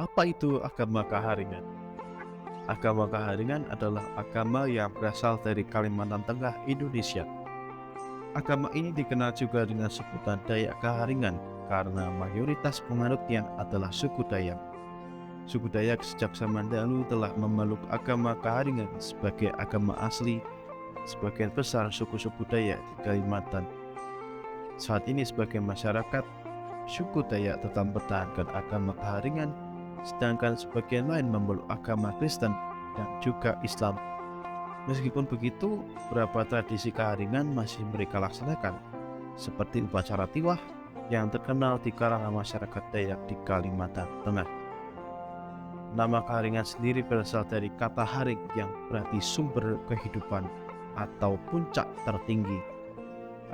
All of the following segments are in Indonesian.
Apa itu agama Kaharingan? Agama Kaharingan adalah agama yang berasal dari Kalimantan Tengah, Indonesia. Agama ini dikenal juga dengan sebutan Dayak Kaharingan karena mayoritas penganutnya adalah suku Dayak. Suku Dayak sejak zaman dahulu telah memeluk agama Kaharingan sebagai agama asli sebagian besar suku-suku Dayak di Kalimantan. Saat ini sebagai masyarakat, suku Dayak tetap mempertahankan agama Kaharingan, sedangkan sebagian lain memeluk agama Kristen dan juga Islam. Meskipun begitu, beberapa tradisi Kaharingan masih mereka laksanakan, seperti upacara tiwah yang terkenal di kalangan masyarakat Dayak di Kalimantan Tengah. Nama Kaharingan sendiri berasal dari kata haring yang berarti sumber kehidupan atau puncak tertinggi.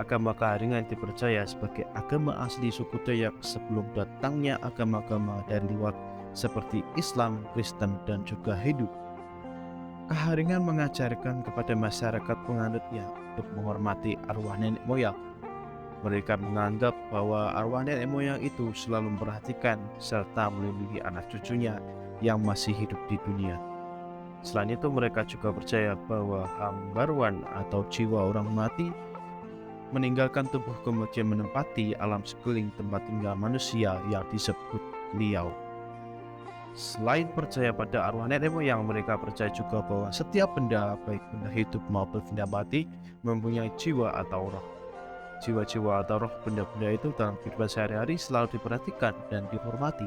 Agama Kaharingan dipercaya sebagai agama asli suku Dayak sebelum datangnya agama-agama dari luar seperti Islam, Kristen, dan juga Hindu. Kaharingan mengajarkan kepada masyarakat penganutnya untuk menghormati arwah nenek moyang. Mereka menganggap bahwa arwah nenek moyang itu selalu memperhatikan serta melindungi anak cucunya yang masih hidup di dunia. Selain itu, mereka juga percaya bahwa hambaruan atau jiwa orang mati meninggalkan tubuh kemudian menempati alam sekeliling tempat tinggal manusia yang disebut liau. Selain percaya pada arwah nenek moyang, mereka percaya juga bahwa setiap benda, baik benda hidup maupun benda mati, mempunyai jiwa atau roh. Jiwa-jiwa atau roh benda-benda itu dalam kehidupan sehari-hari selalu diperhatikan dan dihormati.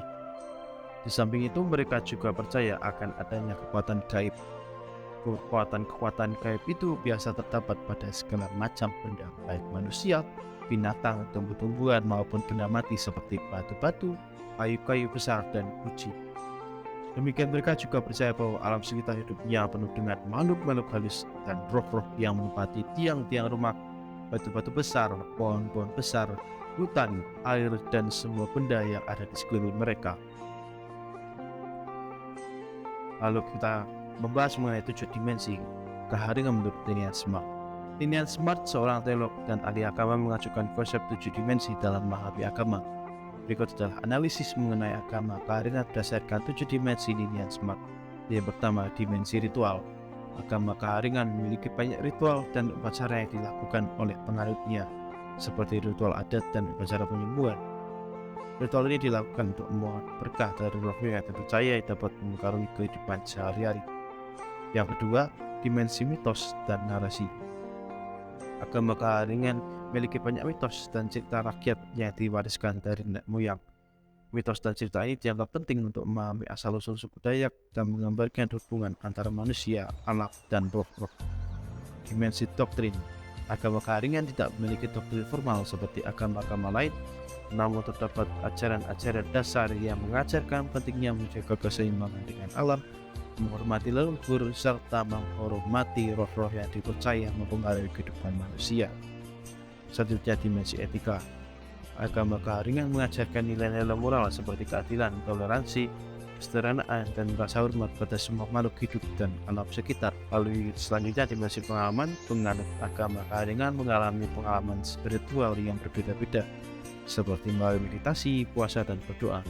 Di samping itu, mereka juga percaya akan adanya kekuatan gaib. Kekuatan-kekuatan gaib itu biasa terdapat pada segala macam benda, baik manusia, binatang, tumbuh-tumbuhan, maupun benda mati seperti batu-batu, kayu-kayu besar, dan kuci. Demikian mereka juga percaya bahwa alam sekitar hidupnya penuh dengan makhluk-makhluk halus dan roh-roh yang menempati tiang-tiang rumah, batu-batu besar, pohon-pohon besar, hutan, air, dan semua benda yang ada di sekeliling mereka. Lalu kita membahas mengenai 7 dimensi Kaharingan menurut Tinian Smart. Tinian Smart, seorang teolog dan ahli agama, mengajukan konsep 7 dimensi dalam memahami agama. Berikut adalah analisis mengenai agama Kaharingan berdasarkan 7 dimensi Tinian Smart. Yang pertama, dimensi ritual. Agama Kaharingan memiliki banyak ritual dan upacara yang dilakukan oleh penganutnya, seperti ritual adat dan upacara penyembuhan. Ritual ini dilakukan untuk memohon berkah dari roh yang dipercaya dapat mempengaruhi kehidupan sehari-hari. Yang kedua, dimensi mitos dan narasi. Agama Kaharingan memiliki banyak mitos dan cerita rakyat yang diwariskan dari nenek moyang. Mitos dan cerita ini dianggap penting untuk memahami asal-usul suku Dayak dan menggambarkan hubungan antara manusia, alam, dan roh-roh. Dimensi doktrin. Agama Kaharingan tidak memiliki doktrin formal seperti agama-agama lain, namun terdapat ajaran-ajaran dasar yang mengajarkan pentingnya menjaga keseimbangan dengan alam, menghormati leluhur, serta menghormati roh-roh yang dipercaya mempengaruhi kehidupan manusia. Selanjutnya, dimensi etika. Agama Kaharingan mengajarkan nilai-nilai moral seperti keadilan, toleransi, kesederhanaan, dan rasa hormat pada semua makhluk hidup dan alam sekitar. Lalu selanjutnya, dimensi pengalaman. Penganut agama Kaharingan mengalami pengalaman spiritual yang berbeda-beda, seperti melalui meditasi, puasa, dan berdoa.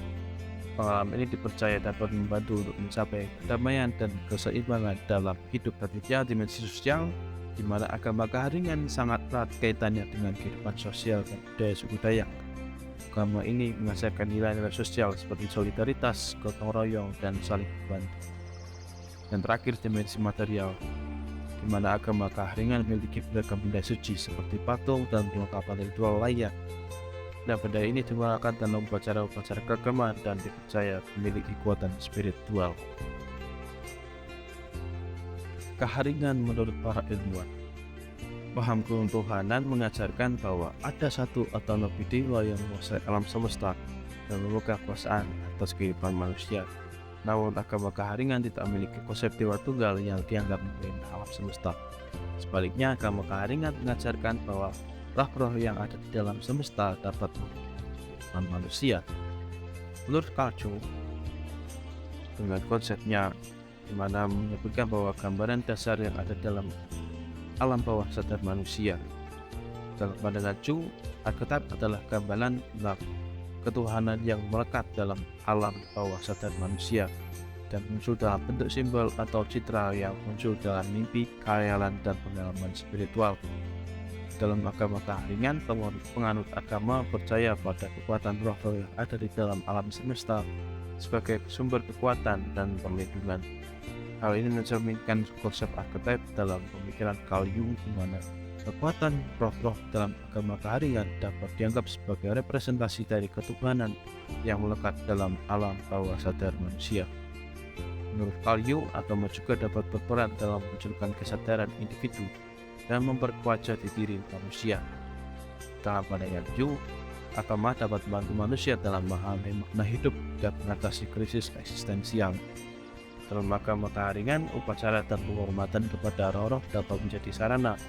Pengalaman ini dipercaya dapat membantu untuk mencapai kedamaian dan keseimbangan dalam hidup. Selanjutnya, dimensi sosial, di mana agama Kaharingan sangat erat kaitannya dengan kehidupan sosial dan budaya suku Dayak. Agama ini mengajarkan nilai-nilai sosial seperti solidaritas, gotong royong, dan saling membantu. Dan terakhir, dimensi material, di mana agama Kaharingan memiliki beragam benda suci seperti patung dan perlengkapan ritual lainnya. Nah, benda ini digunakan dalam upacara-upacara keagamaan dan dipercaya memiliki kekuatan spiritual. Kaharingan menurut para ilmuwan. Paham ketuhanan mengajarkan bahwa ada satu atau lebih dewa yang menguasai alam semesta dan memegang kekuasaan atas kehidupan manusia. Namun agama Kaharingan tidak memiliki konsep dewa tunggal yang dianggap memerintah alam semesta. Sebaliknya, agama Kaharingan mengajarkan bahwa roh-roh yang ada di dalam semesta dapat menghidupkan manusia. Menurut Carl Jung, dengan konsepnya di mana menyebutkan bahwa gambaran dasar yang ada dalam alam bawah sadar manusia. Dalam pandangan Jung, archetype adalah gambaran ketuhanan yang melekat dalam alam bawah sadar manusia dan muncul dalam bentuk simbol atau citra yang muncul dalam mimpi, khayalan, dan pengalaman spiritual. Dalam agama Kahringan, penganut agama percaya pada kekuatan roh yang ada di dalam alam semesta sebagai sumber kekuatan dan perlindungan. Hal ini mencerminkan konsep archetype dalam pemikiran Carl Jung, di mana kekuatan roh-roh dalam agama Kahringan dapat dianggap sebagai representasi dari ketuhanan yang melekat dalam alam bawah sadar manusia. Menurut Carl Jung, agama juga dapat berperan dalam memunculkan kesadaran individu dan memperkuat jati diri manusia. Dalam pandangan Jung, agama dapat membantu manusia dalam memahami makna hidup dan mengatasi krisis eksistensial. Dalam agama Kahringan, upacara dan penghormatan kepada roh-roh dapat menjadi sarana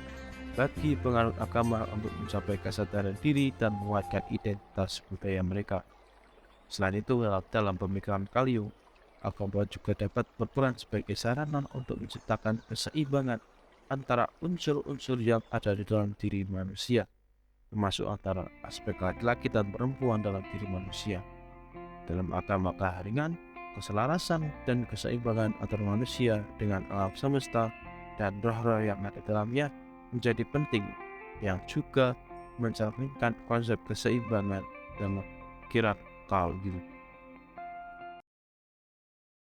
bagi penganut agama untuk mencapai kesadaran diri dan menguatkan identitas budaya mereka. Selain itu, dalam pemikiran Carl Jung, agama juga dapat berperan sebagai sarana untuk menciptakan keseimbangan antara unsur-unsur yang ada di dalam diri manusia, termasuk antara aspek laki-laki dan perempuan dalam diri manusia. Dalam agama Kahringan, keselarasan dan keseimbangan antara manusia dengan alam semesta dan roh-roh yang ada dalamnya menjadi penting, yang juga mencerminkan konsep keseimbangan dalam pikiran Carl Jung.